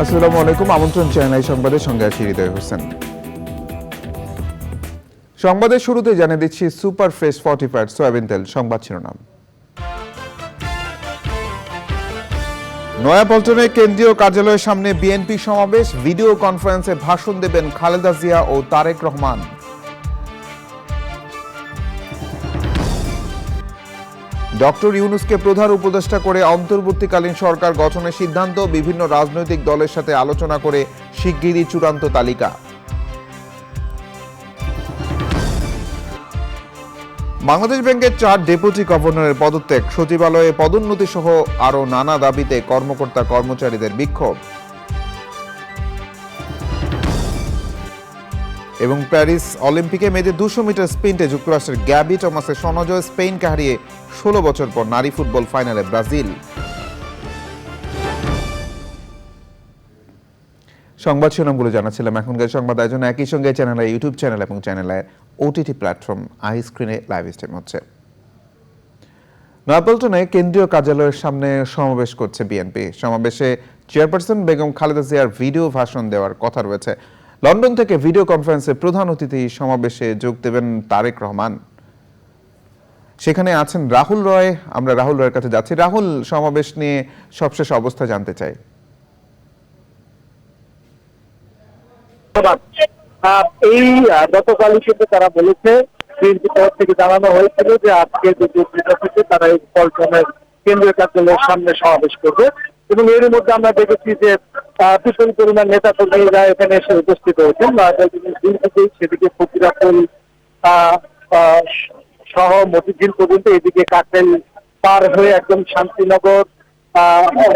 আসসালামু আলাইকুম। আমন্ত্রণ চ্যানেল সংবাদের সঙ্গে আছি হৃদয় হোসেন। সংবাদের শুরুতে জানিয়ে দিচ্ছি সুপার ফ্রেশ ফর্টিফাইড সয়াবিন তেল সংবাদ শিরোনাম। নয়াপল্টনে কেন্দ্রীয় কার্যালয়ের সামনে বিএনপি সমাবেশ, ভিডিও কনফারেন্সে ভাষণ দেবেন খালেদা জিয়া ও তারেক রহমান। ডক্টর ইউনূসকে প্রধান উপদেষ্টা করে অন্তর্বর্তীকালীন সরকার গঠনের সিদ্ধান্ত, বিভিন্ন রাজনৈতিক দলের সাথে আলোচনা করে শিগগিরই চূড়ান্ত তালিকা। বাংলাদেশ ব্যাংকের 4 ডেপুটি গভর্নরের পদত্যাগ, সচিবালয়ে পদোন্নতি সহ আরও নানা দাবিতে কর্মকর্তা কর্মচারীদের বিক্ষোভ। এবং প্যারিস অলিম্পিকে মেয়েদের 200 মিটার স্প্রিন্টে যুক্তরাষ্ট্রের গ্যাবি টমাসের স্বর্ণজয়, স্পেনকে হারিয়ে 16 বছর পর নারী ফুটবল ফাইনালে ব্রাজিল। সংবাদ শিরোনামগুলো জানাচ্ছিলাম। এখনকার সংবাদ আয়োজন একই সঙ্গে চ্যানেলের ইউটিউব চ্যানেল এবং চ্যানেলের ওটিটি প্ল্যাটফর্ম আই স্ক্রিনে লাইভ স্ট্রিম হচ্ছে। নয়াপল্টনে কেন্দ্রীয় কার্যালয়ের সামনে সমাবেশ করছে বিএনপি। সমাবেশে চেয়ারপারসন বেগম খালেদা জিয়ার ভিডিও ভাষণ দেওয়ার কথা রয়েছে। লন্ডন থেকে ভিডিও কনফারেন্সে প্রধান অতিথি সমাবেশে যোগ দেবেন তারেক রহমান। সেখানে আছেন রাহুল রয়। আমরা রাহুল রয়ের কাছে যাচ্ছি। রাহুল, সমাবেশ নিয়ে সবশেষ অবস্থা জানতে চাই। এই গতকালই কিন্তু তারা বলেছে, বিএনপি তরফ থেকে জানানো হয়েছিল যে আজকে দুপুরটা থেকে তারা এই পল্টনের কেন্দ্রীয় কার্যালয়ের সামনে সমাবেশ করবে এবং এর মধ্যে আমরা দেখেছি যে বিপুল পরিমাণ নেতা কর্মীরা এখানে এসে উপস্থিত হয়েছেন। সেদিকে ফকিরাপুল সহ মতিঝিল পর্যন্ত, এদিকে কাকরাইল পার হয়ে একদম শান্তিনগর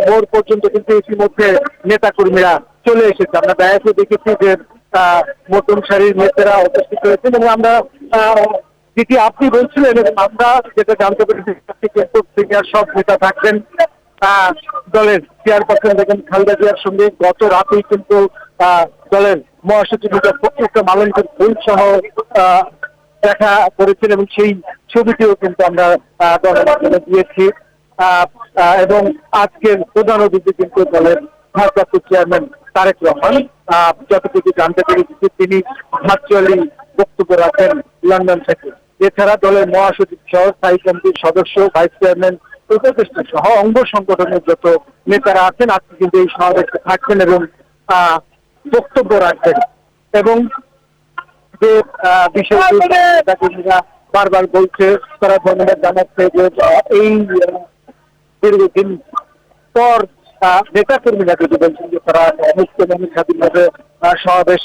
মোড় পর্যন্ত কিন্তু ইতিমধ্যে নেতা কর্মীরা চলে এসেছে। আমরা ব্যায়াসে দেখেছি যে নতুন সারির নেতারা উপস্থিত হয়েছেন এবং আমরা যেটি আপনি বলছিলেন এবং আমরা যেটা জানতে পেরেছি সিনিয়র সব নেতা থাকবেন দলের চেয়ারপারসন বেগম খালেদা জিয়ার সঙ্গে। গত রাতেই কিন্তু দলের মহাসচিব ফখরুল আলমগীর ফুল সহ দেখা করেছেন এবং সেই ছবিটিও কিন্তু আমরা গণমাধ্যমে দিয়েছি। এবং আজকের প্রধান অতিথি কিন্তু দলের ভারপ্রাপ্ত চেয়ারম্যান তারেক রহমান। যতটুকু জানতে পেরেছি তিনি ভার্চুয়ালি বক্তব্য রাখেন লন্ডন থেকে। এছাড়া দলের মহাসচিব সহ স্থায়ী কমিটির সদস্য, ভাইস চেয়ারম্যান, উপদেষ্টা সহ অঙ্গ সংগঠনের যত নেতারা আছেন আজকে কিন্তু এই সমাবেশে থাকবেন এবং বক্তব্য রাখবেন। এবং যে বিষয়টি বারবার বলছে, তারা ধন্যবাদ জানাচ্ছে যে এই দীর্ঘদিন পর নেতা কর্মীরা যদি বলছেন যে তারা মুক্ত এবং স্বাধীনভাবে সমাবেশ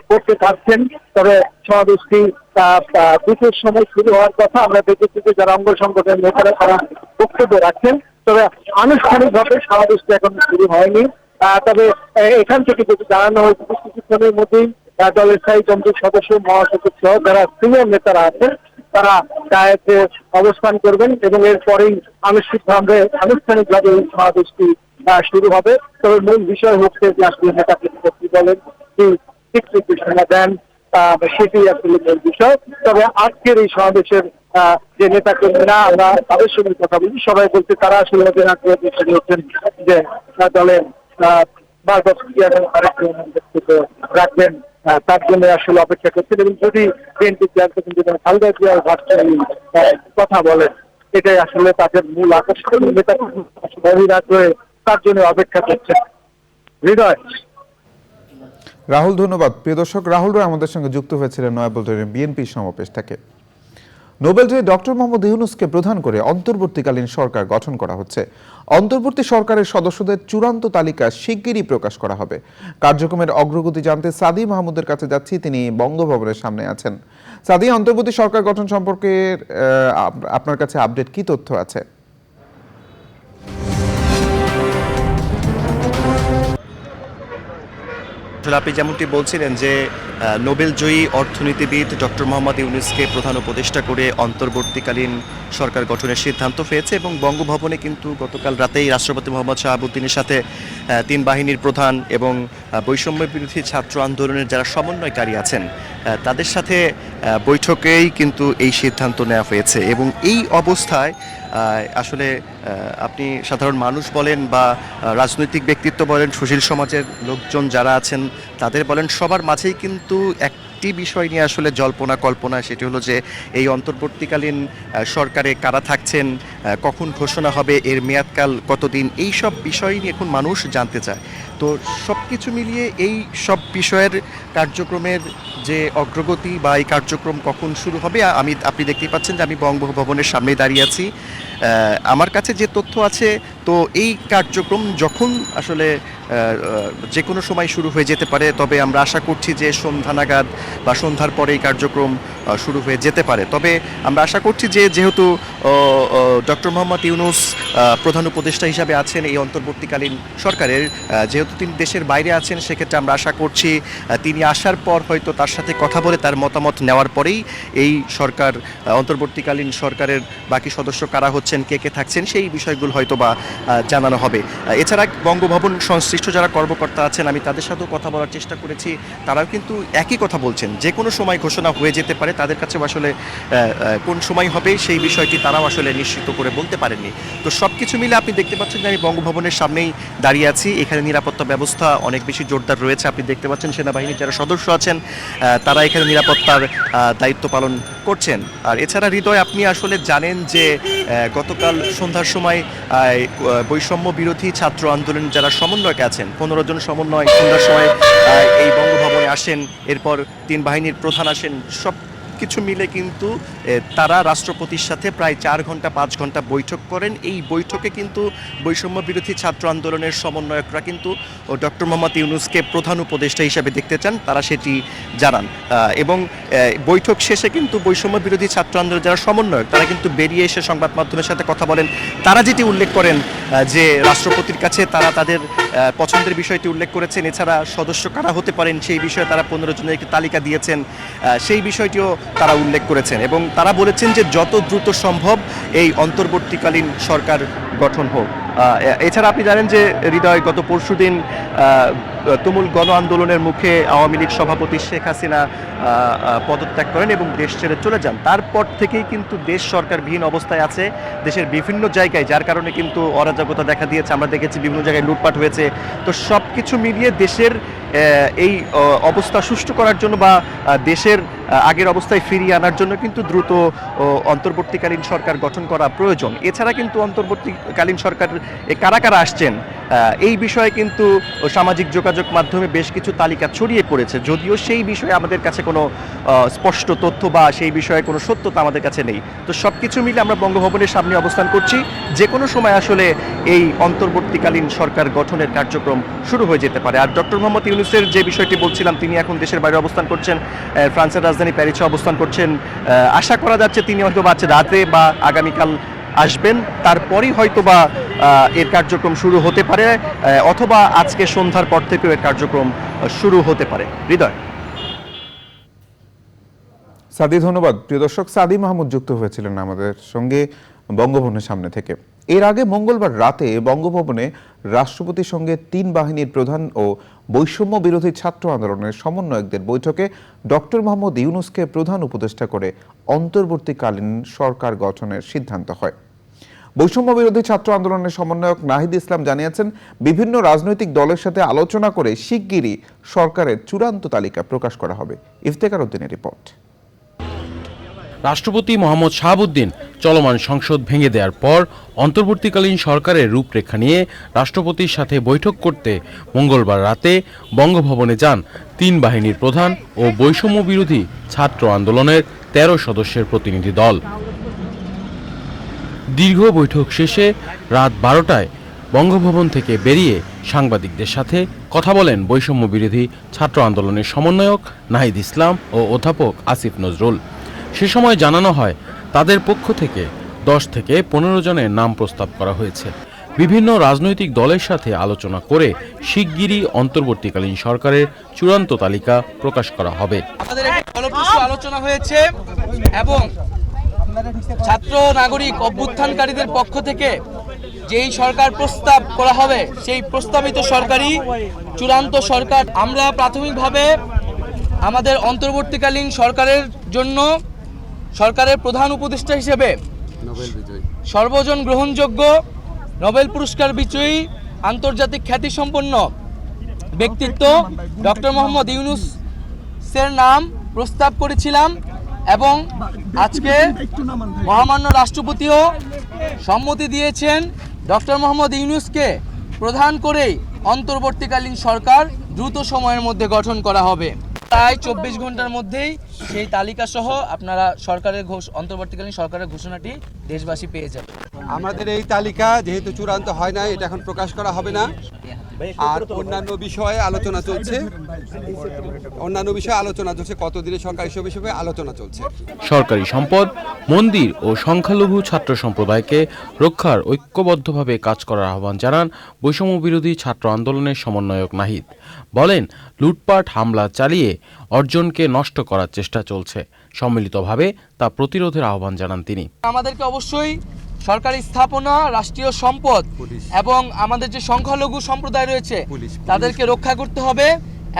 করতে পারছেন। তবে সমাবেশটি দুটোর সময় শুরু হওয়ার কথা। আমরা দেখেছি যে যারা অঙ্গ সংগঠনের নেতারা তারা বক্তব্য রাখছেন, তবে আনুষ্ঠানিকভাবে সমাবেশটি এখন শুরু হয়নি। তবে এখান থেকে যেটি জানানো হয়েছে কিছুক্ষণের মধ্যেই দলের স্থায়ী কমিটির সদস্য, মহাসচিব সহ যারা সিনিয়র নেতারা আছেন তারা ডায়েটে অবস্থান করবেন এবং এরপরেই আনুষ্ঠানিকভাবে এই সমাবেশটি শুরু হবে। তবে মূল বিষয় হচ্ছে যে আসলে নেতা প্রতিপক্ষ বলেন কি ঠিক ঘোষণা দেন, সেটি আসলে মূল বিষয়। তবে আজকের এই সমাবেশের যে নেতা কর্মীরা আমরা তাদের সঙ্গে কথা বলি, সবাই বলতে তারা আসলে হচ্ছেন যে দলের বক্তব্য রাখবেন, তার জন্য আসলে অপেক্ষা করছেন। এবং যদি বিএনপি চেয়ারপারসন খালেদা জিয়ার ভার্চুয়ালি কথা বলেন, এটাই আসলে তাদের মূল আকর্ষণ। নেতা বহিরাগ হয়ে তার জন্য অপেক্ষা করছেন। হৃদয়। রাহুল, ধন্যবাদ। প্রিয় দর্শক, রাহুল রয় আমাদের সঙ্গে যুক্ত হয়েছিলেন নয়াপল্টনের বিএনপি সমাবেশ থেকে। নোবেলজয়ী ডক্টর মোহাম্মদ ইউনূসকে প্রধান করে অন্তর্বর্তীকালীন সরকার গঠন করা হচ্ছে। অন্তর্বর্তী সরকারের সদস্যদের চূড়ান্ত তালিকা শিগগিরই প্রকাশ করা হবে। কার্যক্রমের অগ্রগতি জানতে সাদি মাহমুদের কাছে যাচ্ছি, তিনি বঙ্গভবনের সামনে আছেন। সাদি, অন্তর্বর্তী সরকার গঠন সম্পর্কে আপনার কাছে আপডেট কি তথ্য আছে? আপনি যেমনটি বলছিলেন যে নোবেল জয়ী অর্থনীতিবিদ ডক্টর মোহাম্মদ ইউনূসকে প্রধান উপদেষ্টা করে অন্তর্বর্তীকালীন সরকার গঠনের সিদ্ধান্ত হয়েছে এবং বঙ্গভবনে কিন্তু গতকাল রাতেই রাষ্ট্রপতি মোহাম্মদ শাহাবুদ্দিনের সাথে তিন বাহিনীর প্রধান এবং বৈষম্য বিরোধী ছাত্র আন্দোলনের যারা সমন্বয়কারী আছেন তাদের সাথে বৈঠকেই কিন্তু এই সিদ্ধান্ত নেওয়া হয়েছে। এবং এই অবস্থায় আসলে আপনি সাধারণ মানুষ বলেন বা রাজনৈতিক ব্যক্তিত্ব বলেন, সুশীল সমাজের লোকজন যারা আছেন তাদের বলেন, সবার মাঝেই কিন্তু একটি বিষয় নিয়ে আসলে জল্পনা কল্পনা, সেটি হলো যে এই অন্তর্বর্তীকালীন সরকারে কারা থাকছেন, কখন ঘোষণা হবে, এর মেয়াদকাল কতদিন, এই সব বিষয় নিয়ে এখন মানুষ জানতে চায়। তো সব কিছু মিলিয়ে এই সব বিষয়ের কার্যক্রমের যে অগ্রগতি বা এই কার্যক্রম কখন শুরু হবে, আপনি দেখতেই পাচ্ছেন যে আমি বঙ্গভবনের সামনে দাঁড়িয়ে আছি। আমার কাছে যে তথ্য আছে, তো এই কার্যক্রম যখন আসলে যে কোনো সময় শুরু হয়ে যেতে পারে, তবে আমরা আশা করছি যে সন্ধ্যা নাগাদ বা সন্ধ্যার পরে এই কার্যক্রম শুরু হয়ে যেতে পারে। তবে আমরা আশা করছি যে যেহেতু ডক্টর মোহাম্মদ ইউনূস প্রধান উপদেষ্টা হিসাবে আছেন এই অন্তর্বর্তীকালীন সরকারের, যেহেতু তিনি দেশের বাইরে আছেন, সেক্ষেত্রে আমরা আশা করছি তিনি আসার পর হয়তো তার সাথে কথা বলে তার মতামত নেওয়ার পরেই এই সরকার, অন্তর্বর্তীকালীন সরকারের বাকি সদস্য কারা হচ্ছেন, কে কে থাকছেন, সেই বিষয়গুলো হয়তো বা জানানো হবে। এছাড়া বঙ্গভবন সংশ্লিষ্ট যারা কর্মকর্তা আছেন, আমি তাদের সাথেও কথা বলার চেষ্টা করেছি, তারাও কিন্তু একই কথা বলছেন, যে কোনো সময় ঘোষণা হয়ে যেতে পারে। তাদের কাছেও আসলে কোন সময় হবে সেই বিষয়টি তারাও আসলে নিশ্চিত করে বলতে পারেননি। তো সব কিছু মিলে আপনি দেখতে পাচ্ছেন যে আমি বঙ্গভবনের সামনেই দাঁড়িয়ে আছি। এখানে নিরাপত্তা ব্যবস্থা অনেক বেশি জোরদার রয়েছে। আপনি দেখতে পাচ্ছেন সেনাবাহিনীর যারা সদস্য আছেন তারা এখানে নিরাপত্তার দায়িত্ব পালন করছেন। আর এছাড়া হৃদয়, আপনি আসলে জানেন যে গতকাল সন্ধ্যার সময় বৈষম্য বিরোধী ছাত্র আন্দোলন যারা সমন্বয়কে আছেন, 15 জন সমন্বয় সন্ধ্যার সময় এই বঙ্গভবনে আসেন। এরপর তিন বাহিনীর প্রধান আসেন। সব কিছু মিলে কিন্তু তারা রাষ্ট্রপতির সাথে প্রায় 4 ঘন্টা 5 ঘন্টা বৈঠক করেন। এই বৈঠকে কিন্তু বৈষম্য বিরোধী ছাত্র আন্দোলনের সমন্বয়করা কিন্তু ডক্টর মোহাম্মদ ইউনূসকে প্রধান উপদেষ্টা হিসেবে দেখতে চান, তারা সেটি জানান। এবং বৈঠক শেষে কিন্তু বৈষম্য বিরোধী ছাত্র আন্দোলনের যারা সমন্বয়ক, তারা কিন্তু বেরিয়ে এসে সংবাদ মাধ্যমের সাথে কথা বলেন। তারা যেটি উল্লেখ করেন যে রাষ্ট্রপতির কাছে তারা তাদের পছন্দের বিষয়টি উল্লেখ করেছেন। এছাড়া সদস্য কারা হতে পারেন সেই বিষয়ে তারা 15 জনের একটি তালিকা দিয়েছেন, সেই বিষয়টিও তারা উল্লেখ করেছেন। এবং তারা বলেছেন যে যত দ্রুত সম্ভব এই অন্তর্বর্তীকালীন সরকার গঠন হোক। এছাড়া আপনি জানেন যে হৃদয়, গত পরশুদিন তুমুল গণ আন্দোলনের মুখে আওয়ামী লীগ সভাপতি শেখ হাসিনা পদত্যাগ করেন এবং দেশ ছেড়ে চলে যান। তারপর থেকেই কিন্তু দেশ সরকারবিহীন অবস্থায় আছে দেশের বিভিন্ন জায়গায়, যার কারণে কিন্তু অরাজকতা দেখা দিয়েছে। আমরা দেখেছি বিভিন্ন জায়গায় লুটপাট হয়েছে। তো সব কিছু মিলিয়ে দেশের এই অবস্থা সুষ্ঠু করার জন্য বা দেশের আগের অবস্থায় ফিরিয়ে আনার জন্য কিন্তু দ্রুত অন্তর্বর্তীকালীন সরকার গঠন করা প্রয়োজন। এছাড়া কিন্তু অন্তর্বর্তীকালীন সরকার কারা কারা আসছেন এই বিষয়ে কিন্তু সামাজিক যোগাযোগ মাধ্যমে বেশ কিছু তালিকা ছড়িয়ে পড়েছে, যদিও সেই বিষয়ে আমাদের কাছে কোনো স্পষ্ট তথ্য বা সেই বিষয়ে কোনো সত্যতা আমাদের কাছে নেই। তো সব কিছু মিলে আমরা বঙ্গভবনের সামনে অবস্থান করছি। যে কোনো সময় আসলে এই অন্তর্বর্তীকালীন সরকার গঠনের কার্যক্রম শুরু হয়ে যেতে পারে। আর ডক্টর মোহাম্মদ ইউনূসের যে বিষয়টি বলছিলাম, তিনি এখন দেশের বাইরে অবস্থান করছেন, ফ্রান্সের রাজধানী প্যারিসে অবস্থান করছেন। আশা করা যাচ্ছে তিনি হয়তো বা রাতে বা আগামীকাল আসবেন, তারপরই হয়তো বা এর কার্যক্রম শুরু হতে পারে, অথবা আজকে সন্ধ্যার পর থেকেও এর কার্যক্রম শুরু হতে পারে। হৃদয়। সাদি, ধন্যবাদ। প্রিয় দর্শক, সাদি মাহমুদ যুক্ত হয়েছিলেন আমাদের সঙ্গে বঙ্গভবনের সামনে থেকে। এর আগে মঙ্গলবার রাতে বঙ্গভবনে রাষ্ট্রপতির সঙ্গে তিন বাহিনীর প্রধান ও বৈষম্য বিরোধী ছাত্র আন্দোলনের সমন্বয়কদের বৈঠকে ডক্টর মোহাম্মদ ইউনূসকে প্রধান উপদেষ্টা করে অন্তর্বর্তীকালীন সরকার গঠনের সিদ্ধান্ত হয়। বৈষম্য বিরোধী ছাত্র আন্দোলনের সমন্বয়ক নাহিদ ইসলাম জানিয়েছেন, বিভিন্ন রাজনৈতিক দলের সাথে আলোচনা করে শিগগিরই সরকারের চূড়ান্ত তালিকা প্রকাশ করা হবে। ইফতেখার উদ্দিনের রিপোর্ট। রাষ্ট্রপতি মোহাম্মদ শাহাবুদ্দিন চলমান সংসদ ভেঙে দেওয়ার পর অন্তর্বর্তীকালীন সরকারের রূপরেখা নিয়ে রাষ্ট্রপতির সাথে বৈঠক করতে মঙ্গলবার রাতে বঙ্গভবনে যান তিন বাহিনীর প্রধান ও বৈষম্য বিরোধী ছাত্র আন্দোলনের 13 সদস্যের প্রতিনিধি দল। দীর্ঘ বৈঠক শেষে রাত 12টায় বঙ্গভবন থেকে বেরিয়ে সাংবাদিকদের সাথে কথা বলেন বৈষম্য বিরোধী ছাত্র আন্দোলনের সমন্বয়ক নাহিদ ইসলাম ও অধ্যাপক আসিফ নজরুল। সে সময় জানানো হয়, তাদের পক্ষ থেকে 10 থেকে 15 জনের নাম প্রস্তাব করা হয়েছে। বিভিন্ন রাজনৈতিক দলের সাথে আলোচনা করে শিগগিরই অন্তর্বর্তীকালীন সরকারের চূড়ান্ত তালিকা প্রকাশ করা হবে। আমাদের একটি ফলপ্রসূ আলোচনা হয়েছে এবং ছাত্র নাগরিক অভ্যুত্থানকারীদের পক্ষ থেকে যেই সরকার প্রস্তাব করা হবে সেই প্রস্তাবিত সরকারি চূড়ান্ত সরকার। আমরা প্রাথমিকভাবে আমাদের অন্তর্বর্তীকালীন সরকারের জন্য সরকারের প্রধান উপদেষ্টা হিসেবে সর্বজন গ্রহণযোগ্য নোবেল পুরস্কার বিজয়ী আন্তর্জাতিক খ্যাতিসম্পন্ন ব্যক্তিত্ব ডক্টর মোহাম্মদ ইউনূসের নাম প্রস্তাব করেছিলাম এবং আজকে মহামান্য রাষ্ট্রপতিও সম্মতি দিয়েছেন ডক্টর মোহাম্মদ ইউনূসকে প্রধান করেই অন্তর্বর্তীকালীন সরকার দ্রুত সময়ের মধ্যে গঠন করা হবে। প্রায় 24 ঘন্টার মধ্যেই সেই তালিকা সহ আপনারা অন্তর্বর্তীকালীন সরকারের ঘোষণাটি দেশবাসী পেয়ে যাবে। আমাদের এই তালিকা যেহেতু চূড়ান্ত হয় না, এটা এখন প্রকাশ করা হবে না। আর অন্যান্য বিষয়ে আলোচনা চলছে, কতদিনের সরকার হিসেবে আলোচনা চলছে। সরকারি সম্পদ, মন্দির ও সংখ্যালঘু ছাত্র সম্প্রদায়কে রক্ষার ঐক্যবদ্ধভাবে কাজ করার আহ্বান জানান বৈষম্য বিরোধী ছাত্র আন্দোলনের সমন্বয়ক নাহিদ। বলেন, লুটপাট হামলা চালিয়ে অর্জনকে নষ্ট করার চেষ্টা চলছে, সম্মিলিতভাবে তা প্রতিরোধের আহ্বান জানান তিনি। আমাদেরকে অবশ্যই সরকারি স্থাপনা, রাষ্ট্রীয় সম্পদ এবং আমাদের যে সংখ্যালঘু সম্প্রদায় রয়েছে তাদেরকে রক্ষা করতে হবে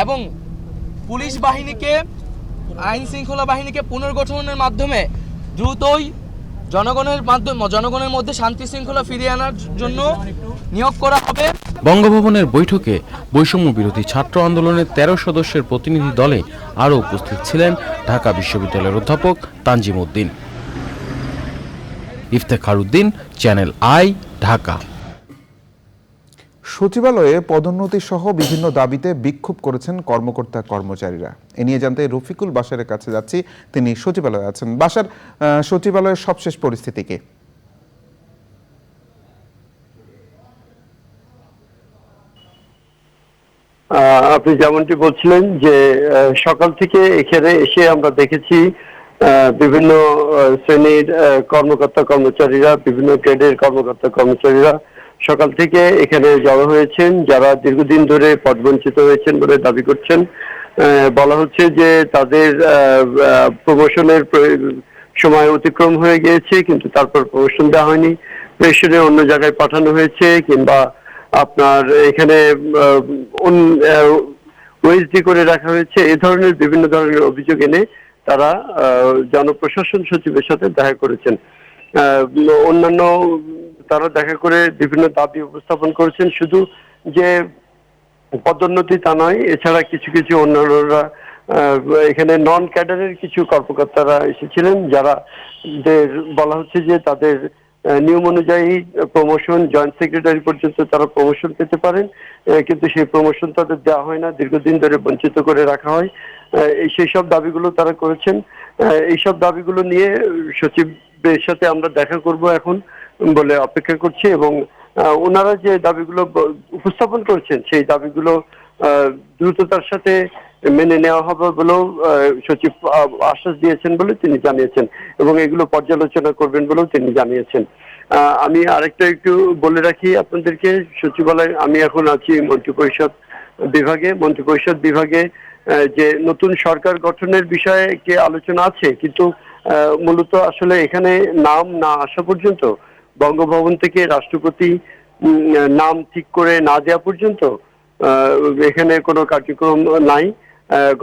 এবং পুলিশ বাহিনীকে, আইন শৃঙ্খলা বাহিনীকে পুনর্গঠনের মাধ্যমে দ্রুতই জনগণের মধ্যে শান্তি শৃঙ্খলা ফিরিয়ে আনার জন্য নিয়োগ করা হবে। বঙ্গভবনের বৈঠকে বৈষম্য বিরোধী ছাত্র আন্দোলনের 13 সদস্যের প্রতিনিধি দলে আরও উপস্থিত ছিলেন ঢাকা বিশ্ববিদ্যালয়ের অধ্যাপক তানজিম উদ্দিন। Iftekhar Uddin, Channel I, Dhaka. সচিবালয়ে পদোন্নতি সহ বিভিন্ন দাবিতে বিক্ষোভ করেছেন কর্মকর্তা কর্মচারীরা। এ নিয়ে জানতে রফিকুল বাশারের কাছে যাচ্ছি, তিনি সচিবালয়ে আছেন। বাশার, সচিবালয়ের সবশেষ পরিস্থিতি কি? আপনি যেমনটি বলছিলেন যে সকাল থেকে এখানে এসে আমরা দেখেছি বিভিন্ন শ্রেণীর কর্মকর্তা কর্মচারীরা, বিভিন্ন গ্রেডের কর্মকর্তা কর্মচারীরা সকাল থেকে এখানে জড়ো হয়েছেন, যারা দীর্ঘদিন ধরে পদবঞ্চিত হয়েছেন বলে দাবি করছেন। বলা হচ্ছে যে তাদের প্রমোশনের সময় অতিক্রম হয়ে গিয়েছে, কিন্তু তারপর প্রমোশন দেওয়া হয়নি, প্রেশনে অন্য জায়গায় পাঠানো হয়েছে, কিংবা আপনার এখানে ওএসডি করে রাখা হয়েছে। এ ধরনের বিভিন্ন ধরনের অভিযোগ এনে তারা জনপ্রশাসন সচিবের সাথে দেখা করেছেন। অন্যান্য তারা দেখা করে বিভিন্ন দাবি উপস্থাপন করেছেন। শুধু যে পদোন্নতি তা নয়, এছাড়া কিছু কিছু অন্যান্যরা এখানে নন ক্যাডারের কিছু কর্মকর্তারা এসেছিলেন, যারা বলা হচ্ছে যে তাদের নিয়ম অনুযায়ী প্রমোশন, জয়েন্ট সেক্রেটারি পর্যন্ত তারা প্রমোশন পেতে পারেন, কিন্তু সেই প্রমোশন তাদের দেওয়া হয় না, দীর্ঘদিন ধরে বঞ্চিত করে রাখা হয়। সেই সব দাবিগুলো তারা করেছেন। এইসব দাবিগুলো নিয়ে সচিবের সাথে আমরা দেখা করব এখন বলে অপেক্ষা করছি, এবং ওনারা যে দাবিগুলো উপস্থাপন করেছেন সেই দাবিগুলো দ্রুততার সাথে মেনে নেওয়া হবে বলেও সচিব আশ্বাস দিয়েছেন বলে তিনি জানিয়েছেন, এবং এগুলো পর্যালোচনা করবেন বলেও তিনি জানিয়েছেন। আমি আরেকটা একটু বলে রাখি আপনাদেরকে, সচিবালয় আমি এখন আছি মন্ত্রিপরিষদ বিভাগে। মন্ত্রিপরিষদ বিভাগে যে নতুন সরকার গঠনের বিষয়ে একটি আলোচনা আছে, কিন্তু মূলত আসলে এখানে নাম না আসা পর্যন্ত, বঙ্গভবন থেকে রাষ্ট্রপতি নাম ঠিক করে না দেওয়া পর্যন্ত এখানে কোনো কার্যক্রম নাই।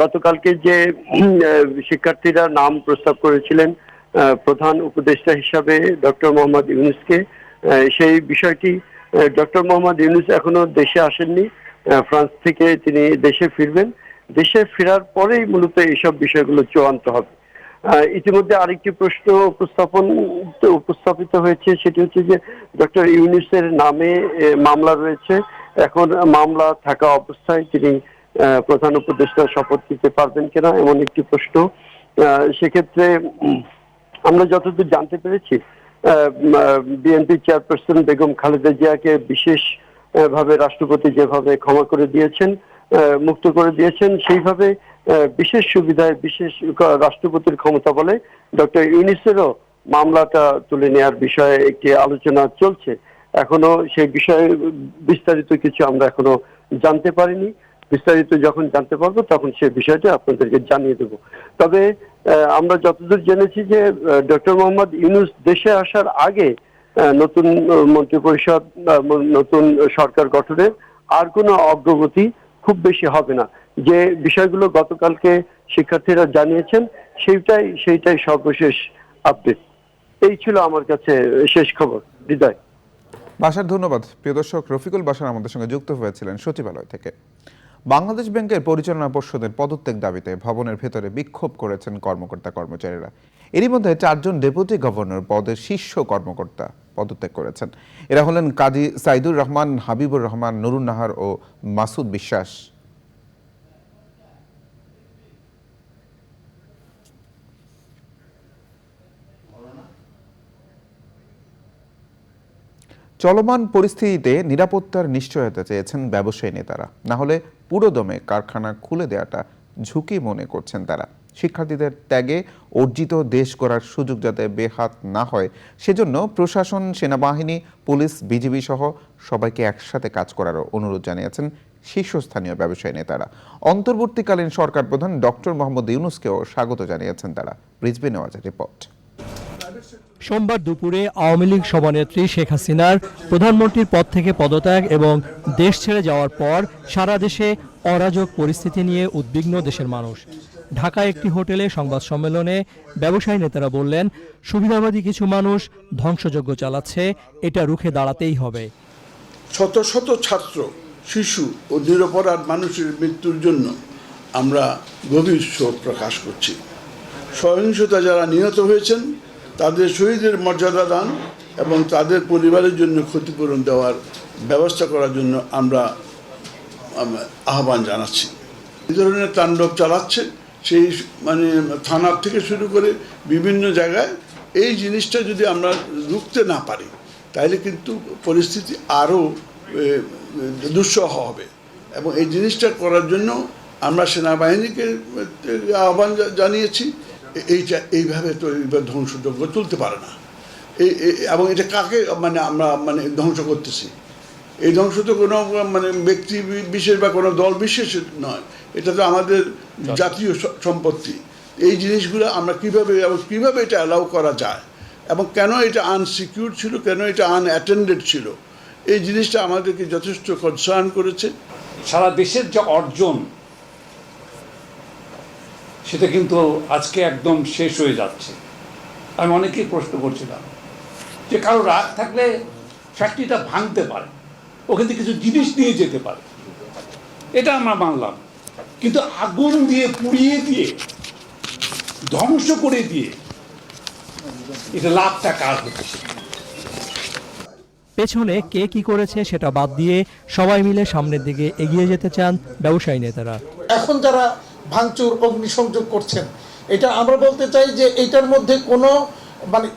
গতকালকে যে শিক্ষার্থীরা নাম প্রস্তাব করেছিলেন প্রধান উপদেষ্টা হিসাবে ডক্টর মোহাম্মদ ইউনূসকে, সেই বিষয়টি ডক্টর মোহাম্মদ ইউনূস এখনো দেশে আসেননি, ফ্রান্স থেকে তিনি দেশে ফিরবেন। দেশে ফেরার পরেই মূলত এইসব বিষয়গুলো চূড়ান্ত হবে। ইতিমধ্যে আরেকটি প্রশ্ন উপস্থাপিত হয়েছে, সেটি হচ্ছে যে ডক্টর ইউনূসের নামে মামলা রয়েছে, এখন মামলা থাকা অবস্থায় তিনি প্রধান উপদেষ্টা শপথ নিতে পারবেন কিনা, এমন একটি প্রশ্ন। সেক্ষেত্রে আমরা যতদূর জানতে পেরেছি, বিএনপি চেয়ারপারসন বেগম খালেদা জিয়াকে বিশেষ ভাবে রাষ্ট্রপতি যেভাবে ক্ষমা করে দিয়েছেন, মুক্ত করে দিয়েছেন, সেইভাবে বিশেষ সুবিধায় বিশেষ রাষ্ট্রপতির ক্ষমতা বলে ডক্টর ইউনূসেরও মামলাটা তুলে নেওয়ার বিষয়ে একটি আলোচনা চলছে। এখনো সেই বিষয়ে বিস্তারিত কিছু আমরা এখনো জানতে পারিনি। বিস্তারিত যখন জানতে পারবো তখন সে বিষয়টা আপনাদেরকে জানিয়ে দেব। তবে আমরা যতদূর জেনেছি যে ডক্টর মোহাম্মদ ইউনূস দেশে আসার আগে নতুন মন্ত্রিপরিষদ, নতুন সরকার গঠনের আর কোনো অগ্রগতি খুব বেশি হবে না। যে বিষয়গুলো গতকালকে শিক্ষার্থীরা জানিয়েছেন সেইটাই সর্বশেষ আপডেট। এই ছিল আমার কাছে শেষ খবর। হৃদয়। বাশার ধন্যবাদ। প্রিয় দর্শক, রফিকুল বাশার আমাদের সঙ্গে যুক্ত হয়েছিলেন সচিবালয় থেকে। বাংলাদেশ ব্যাংকের পরিচালনা পর্ষদের পদত্যাগ দাবিতে ভবনের ভেতরে বিক্ষোভ করেছেন কর্মকর্তা কর্মচারীরা। এরই মধ্যে 4 জন ডেপুটি গভর্নর পদের শীর্ষ কর্মকর্তা পদত্যাগ করেছেন। এরা হলেন কাজী সাইদুর রহমান, হাবিবুর রহমান, নুরুন নাহার ও মাসুদ বিশ্বাস। চলমান পরিস্থিতিতে নিরাপত্তার নিশ্চয়তা চেয়েছেন ব্যবসায়ী নেতারা, না হলে পুরোদমে কারখানা খুলে দেওয়াটা ঝুঁকি মনে করছেন তারা। শিক্ষার্থীদের ত্যাগে অর্জিত দেশ গড়ার সুযোগ যাতে বেহাত না হয় সেজন্য প্রশাসন, সেনাবাহিনী, পুলিশ, বিজিবি সহ সবাইকে একসাথে কাজ করারও অনুরোধ জানিয়েছেন শীর্ষস্থানীয় ব্যবসায়ী নেতারা। অন্তর্বর্তীকালীন সরকার প্রধান ডক্টর মোহাম্মদ ইউনূসকেও স্বাগত জানিয়েছেন তারা। রিজভী নেওয়াজের রিপোর্ট। সোমবার দুপুরে আওয়ামী লীগ সভানেত্রী শেখ হাসিনার প্রধানমন্ত্রীর পদ থেকে পদত্যাগ এবং দেশ ছেড়ে যাওয়ার পর সারা দেশে অরাজক পরিস্থিতি নিয়ে উদ্বিগ্ন দেশের মানুষ। ঢাকায় একটি হোটেলে সংবাদ সম্মেলনে ব্যবসায়ী নেতারা বললেন, সুবিধাবাদী কিছু মানুষ ধ্বংসযজ্ঞ চালাচ্ছে, এটা রুখে দাঁড়াতেই হবে। শত শত ছাত্র, শিশু ও নিরপরাধ মানুষের মৃত্যুর জন্য আমরা গভীর শোক প্রকাশ করছি। সহিংসতা যারা নিহত হয়েছেন তাদের শহীদের মর্যাদা দান এবং তাদের পরিবারের জন্য ক্ষতিপূরণ দেওয়ার ব্যবস্থা করার জন্য আমরা আহ্বান জানাচ্ছি। এই ধরনের তাণ্ডব চালাচ্ছে সেই থানার থেকে শুরু করে বিভিন্ন জায়গায়। এই জিনিসটা যদি আমরা রুখতে না পারি তাহলে কিন্তু পরিস্থিতি আরও দুঃসহ হবে এবং এই জিনিসটা করার জন্য আমরা সেনাবাহিনীকে আহ্বান জানিয়েছি। এইভাবে তো ধ্বংসযজ্ঞ চলতে পারে না। এবং এটা কাকে আমরা ধ্বংস করতেছি? এই ধ্বংস তো কোনো ব্যক্তি বিশেষ বা কোনো দল বিশেষের নয়, এটা তো আমাদের জাতীয় সম্পত্তি। এই জিনিসগুলো আমরা কিভাবে এটা অ্যালাউ করা যায় এবং কেন এটা আনসিকিউর ছিল, কেন এটা আনঅ্যাটেন্ডেড ছিল, এই জিনিসটা আমাদেরকে যথেষ্ট কনসার্ন করেছে। সারা দেশের যে অর্জন সেটা কিন্তু আজকে একদম শেষ হয়ে যাচ্ছে। আমি অনেকেই প্রশ্ন করছিলাম যে কারো রাগ থাকলে ফ্যাক্টরিটা ভাঙতে পারে, ওখান থেকে কিছু জিনিস নিয়ে যেতে পারে, এটা আমরা মানলাম। কিন্তু আগুন দিয়ে পুড়িয়ে দিয়ে ধ্বংস করে দিয়ে এটা লাভটা কার হচ্ছে? পেছনে কে কি করেছে সেটা বাদ দিয়ে সবাই মিলে সামনের দিকে এগিয়ে যেতে চান ব্যবসায়ী নেতারা। এখন যারা ভাঙচুর, অগ্নিসংযোগ করছেন, এটা আমরা বলতে চাই যে এটার মধ্যে কোনো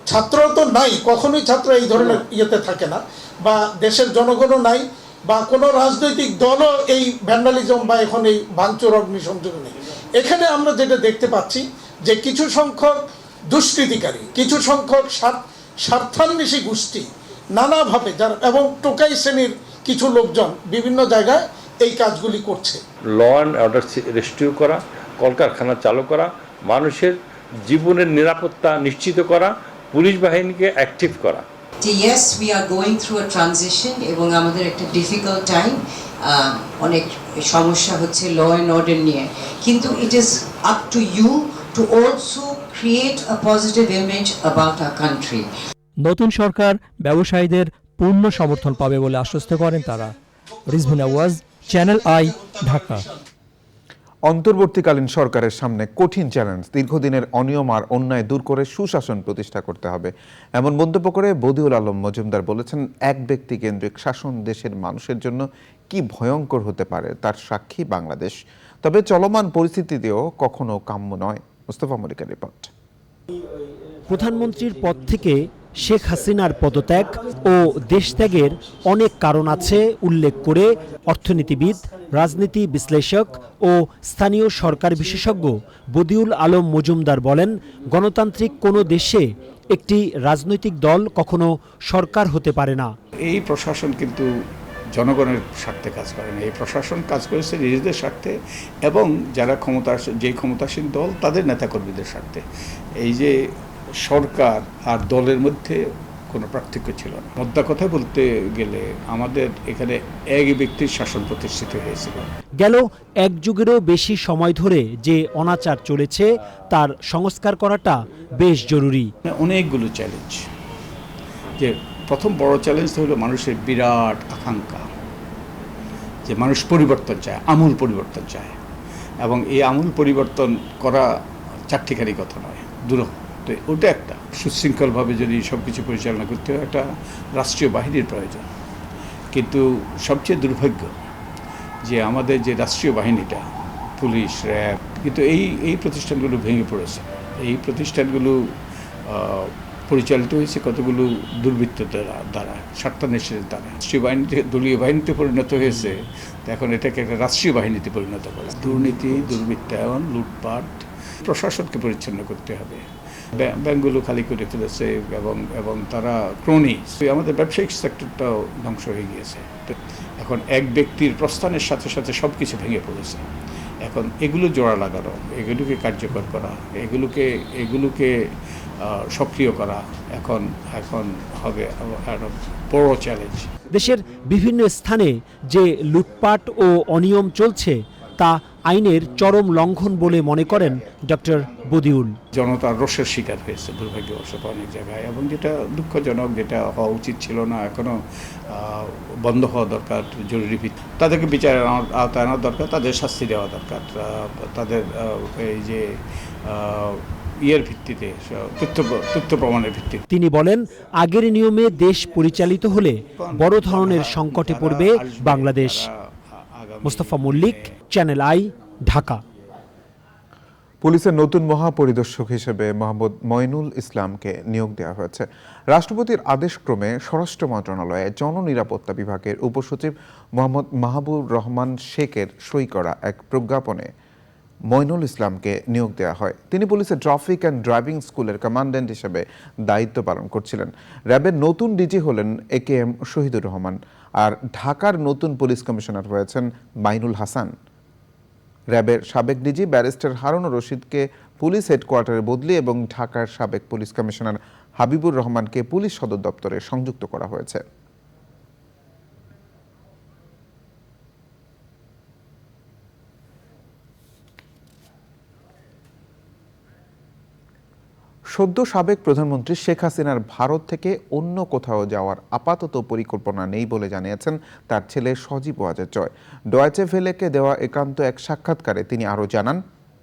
ছাত্র তো নাই, কখনোই ছাত্র এই ধরনের ইয়েতে থাকে না, বা দেশের জনগণও নাই, বা কোনো রাজনৈতিক দলও এই ভ্যান্ডালিজম বা এখন এই ভাঙচুর, অগ্নিসংযোগ নেই। এখানে আমরা যেটা দেখতে পাচ্ছি যে কিছু সংখ্যক দুষ্কৃতিকারী, কিছু সংখ্যক স্বার্থান্বেষী গোষ্ঠী নানাভাবে যারা এবং টোকাই শ্রেণীর কিছু লোকজন বিভিন্ন জায়গায় এই কাজগুলি করছে। ল অ্যান্ড অর্ডার রেস্টিউ করা, কলকারখানা চালু করা, মানুষের জীবনের নিরাপত্তা নিশ্চিত করা, পুলিশ বাহিনীকে অ্যাক্টিভ করা। Yes, we are going through a transition এবং আমাদের একটা ডিফিকাল্ট টাইম, অনেক সমস্যা হচ্ছে ল অ্যান্ড অর্ডার নিয়ে, কিন্তু it is up to you to also create a positive image about our country. নতুন সরকার ব্যবসায়ীদের পূর্ণ সমর্থন পাবে বলে আশ্বস্ত করেন তারা। Rizvi Newaz, channel I, Dhaka. অন্তর্বর্তীকালীন সরকারের সামনে কঠিন চ্যালেঞ্জ, দীর্ঘদিনের অনিয়ম আর অন্যায় দূর করে সুশাসন প্রতিষ্ঠা করতে হবে, এমন মন্তব্য করে বদিউল আলম মজুমদার বলেছেন, এক ব্যক্তি কেন্দ্রিক শাসন দেশের মানুষের জন্য কি ভয়ঙ্কর হতে পারে তার সাক্ষী বাংলাদেশ। তবে চলমান পরিস্থিতিতেও কখনো কাম্য নয়। মুস্তফা মলিকের রিপোর্ট। প্রধানমন্ত্রীর পদ থেকে শেখ হাসিনার পদত্যাগ ও দেশত্যাগের অনেক কারণ আছে উল্লেখ করে অর্থনীতিবিদ, রাজনীতি বিশ্লেষক ও স্থানীয় সরকার বিশেষজ্ঞ বদিউল আলম মজুমদার বলেন, গণতান্ত্রিক কোনো দেশে একটি রাজনৈতিক দল কখনো সরকার হতে পারে না। এই প্রশাসন কিন্তু জনগণের স্বার্থে কাজ করে না, এই প্রশাসন কাজ করেছে নিজেদের স্বার্থে এবং যারা ক্ষমতাসীন দল তাদের নেতাকর্মীদের স্বার্থে। এই যে সরকার আর দলের মধ্যে কোনো পার্থক্য ছিল না। মোদ্দা কথা বলতে গেলে আমাদের এখানে এক ব্যক্তির শাসন প্রতিষ্ঠিত হয়েছিল। গেল এক যুগেরও বেশি সময় ধরে যে অনাচার চলেছে তার সংস্কার করাটা বেশ জরুরি। অনেকগুলো চ্যালেঞ্জ, যে প্রথম বড় চ্যালেঞ্জ হলো মানুষের বিরাট আকাঙ্ক্ষা, যে মানুষ পরিবর্তন চায়, আমূল পরিবর্তন চায়, এবং এই আমূল পরিবর্তন করা চারটিখানি কথা নয়, দুরূহ। তো ওটা একটা সুশৃঙ্খলভাবে যদি সব কিছু পরিচালনা করতে হয় একটা রাষ্ট্রীয় বাহিনীর প্রয়োজন। কিন্তু সবচেয়ে দুর্ভাগ্য যে আমাদের যে রাষ্ট্রীয় বাহিনীটা, পুলিশ, র্যাব, কিন্তু এই প্রতিষ্ঠানগুলো ভেঙে পড়েছে। এই প্রতিষ্ঠানগুলো পরিচালিত হয়েছে কতগুলো দুর্বৃত্তের দ্বারা, স্বার্থান্বেষীদের দ্বারা। রাষ্ট্রীয় বাহিনীতে দলীয় বাহিনীতে পরিণত হয়েছে, তো এখন এটাকে একটা রাষ্ট্রীয় বাহিনীতে পরিণত করা। দুর্নীতি, দুর্বৃত্তায়ন, লুটপাট, প্রশাসনকে পরিচ্ছন্ন করতে হবে। ব্যাংকগুলো খালি করে ফেলেছে এবং তারা ক্রোনি। আমাদের ব্যবসায়িক সেক্টরটাও ধ্বংস হয়ে গিয়েছে। এখন এক ব্যক্তির প্রস্থানের সাথে সাথে সব কিছু ভেঙে পড়েছে। এখন এগুলো জোড়া লাগানো, এগুলোকে কার্যকর করা, এগুলোকে সক্রিয় করা এখন হবে একটা বড় চ্যালেঞ্জ। দেশের বিভিন্ন স্থানে যে লুটপাট ও অনিয়ম চলছে তা আইনের চরম লঙ্ঘন বলে মনে করেন ডক্টর বদিউল। জনতার রোষের শিকার হয়েছে দুর্ভাগ্যবশত অনেক জায়গায়, এবং যেটা দুঃখজনক, যেটা হওয়া উচিত ছিল না, এখনও বন্ধ হওয়া দরকার জরুরি ভিত্তি। তাদেরকে বিচারের আওতায় আনার দরকার, তাদের শাস্তি দেওয়া দরকার, তাদের এই যে ইয়ের ভিত্তিতে, তথ্য প্রমাণের ভিত্তিতে। তিনি বলেন, আগের নিয়মে দেশ পরিচালিত হলে বড় ধরনের সংকটে পড়বে বাংলাদেশ। Mostafa Mallik, Channel I, Dhaka. পুলিশের নতুন মহাপরিদর্শক হিসেবে মোহাম্মদ মঈনুল ইসলামকে নিয়োগ দেওয়া হয়েছে। রাষ্ট্রপতির আদেশক্রমে স্বরাষ্ট্র মন্ত্রণালয়ে জননিরাপত্তা বিভাগের উপসচিব মোহাম্মদ মাহবুব রহমান শেখের সই করা এক প্রজ্ঞাপনে মঈনুল ইসলামকে নিয়োগ দেওয়া হয়। তিনি পুলিশের ট্রাফিক অ্যান্ড ড্রাইভিং স্কুলের কমান্ড্যান্ট হিসেবে দায়িত্ব পালন করছিলেন। র্যাবের নতুন ডিজি হলেন AKM শহীদুর রহমান, আর ঢাকার নতুন পুলিশ কমিশনার হয়েছেন মাইনুল হাসান। র্যাবের সাবেক ডিজি ব্যারিস্টার হারুনুর রশিদকে পুলিশ হেডকোয়ার্টারে বদলি এবং ঢাকার সাবেক পুলিশ কমিশনার হাবিবুর রহমানকে পুলিশ সদর দপ্তরে সংযুক্ত করা হয়েছে। সদ্য সাবেক প্রধানমন্ত্রী শেখ হাসিনার ভারত থেকে অন্য কোথাও যাওয়ার আপাতত পরিকল্পনা নেই বলে জানিয়েছেন তার ছেলে সজীব ওয়াজেদ জয়। ডয়েচে ভেলেকে দেওয়া একান্ত এক সাক্ষাৎকারে তিনি আরও জানান,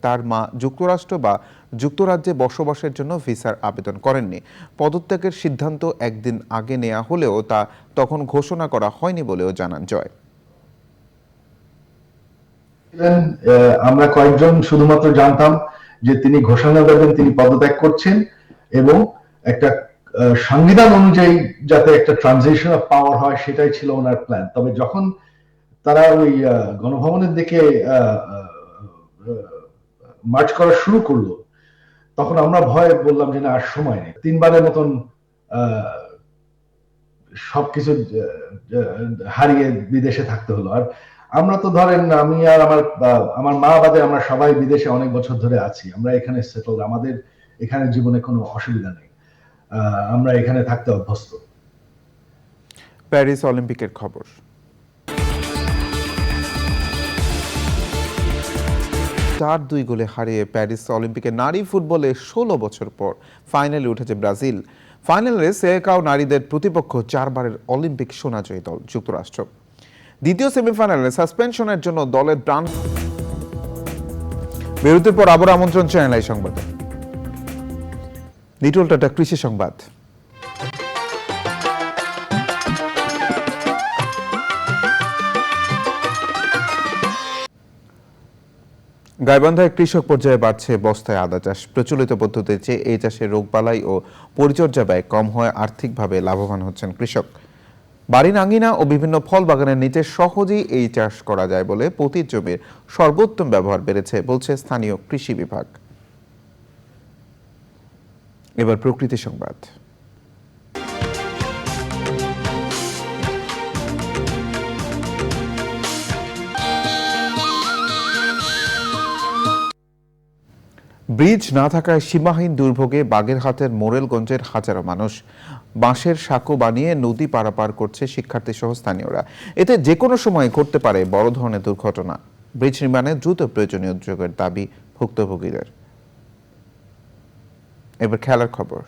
তার মা যুক্তরাষ্ট্র বা যুক্তরাজ্যে বসবাসের জন্য ভিসার আবেদন করেননি। পদত্যাগের সিদ্ধান্ত একদিন আগে নেওয়া হলেও তা তখন ঘোষণা করা হয়নি বলেও জানান জয়। আমরা কয়েকজন শুধুমাত্র জানতাম যে তিনি ঘোষণা দেবেন তিনি পদত্যাগ করছেন, এবং একটা সংবিধান অনুযায়ী যাতে একটা ট্রানজিশন অফ পাওয়ার হয় সেটাই ছিল ওনার প্ল্যান। তবে যখন তারা ওই গণভবনের দিকে মার্চ করা শুরু করলো, তখন আমরা ভয়ে বললাম যে না, আর সময় নেই। 3 বারের মতন সবকিছু হারিয়ে বিদেশে থাকতে হলো। আর আমরা তো ধরেন, আমি আর আমার মা বাদে আমরা সবাই বিদেশে অনেক বছর ধরে আছি। আমরা এখানে সেটল, আমাদের এখানে জীবনে কোনো অসুবিধা নেই, আমরা এখানে থাকতে অভ্যস্ত। প্যারিস অলিম্পিকের খবর। 4-2 গোলে হারিয়ে প্যারিস অলিম্পিকে নারী ফুটবলে 16 বছর পর ফাইনালে উঠেছে ব্রাজিল। ফাইনালে সেকাও নারীদের প্রতিপক্ষ 4 বারের অলিম্পিক সোনাজয়ী দল যুক্তরাষ্ট্র। দ্বিতীয় সেমিফাইনালে সাসপেনশনের জন্য দলের প্রাণ। বিরতির পর আবার আমন্ত্রণ চ্যানেল আই সংবাদে। নিটোল টাটা কৃষি সংবাদ। গাইবান্ধায় কৃষক পর্যায়ে বাড়ছে বস্তায় আদা চাষ। প্রচলিত পদ্ধতির চেয়ে এই চাষে রোগবালাই ও পরিচর্যা ব্যয় কম হয়, আর্থিকভাবে লাভবান হচ্ছেন কৃষক। বাড়ির আঙিনা ও বিভিন্ন ফল বাগানের নিচে সহজেই এই চাষ করা যায় বলে পতিত জমির সর্বোত্তম ব্যবহার বেড়েছে বলছে স্থানীয় কৃষি বিভাগ। এবার প্রকৃতি সংবাদ। ব্রিজ না থাকায় সীমাহীন দুর্ভোগে বাগেরহাটের মোরেলগঞ্জের হাজারো মানুষ। বাঁশের সাঁকো বানিয়ে নদী পারাপার করছে শিক্ষার্থী সহ স্থানীয়রা। এতে যে কোনো সময় ঘটতে পারে বড় ধরনের দুর্ঘটনা। ব্রিজ নির্মাণে দ্রুত প্রয়োজনীয় উদ্যোগের দাবি ভুক্তভোগীদের। এবার খেলার খবর।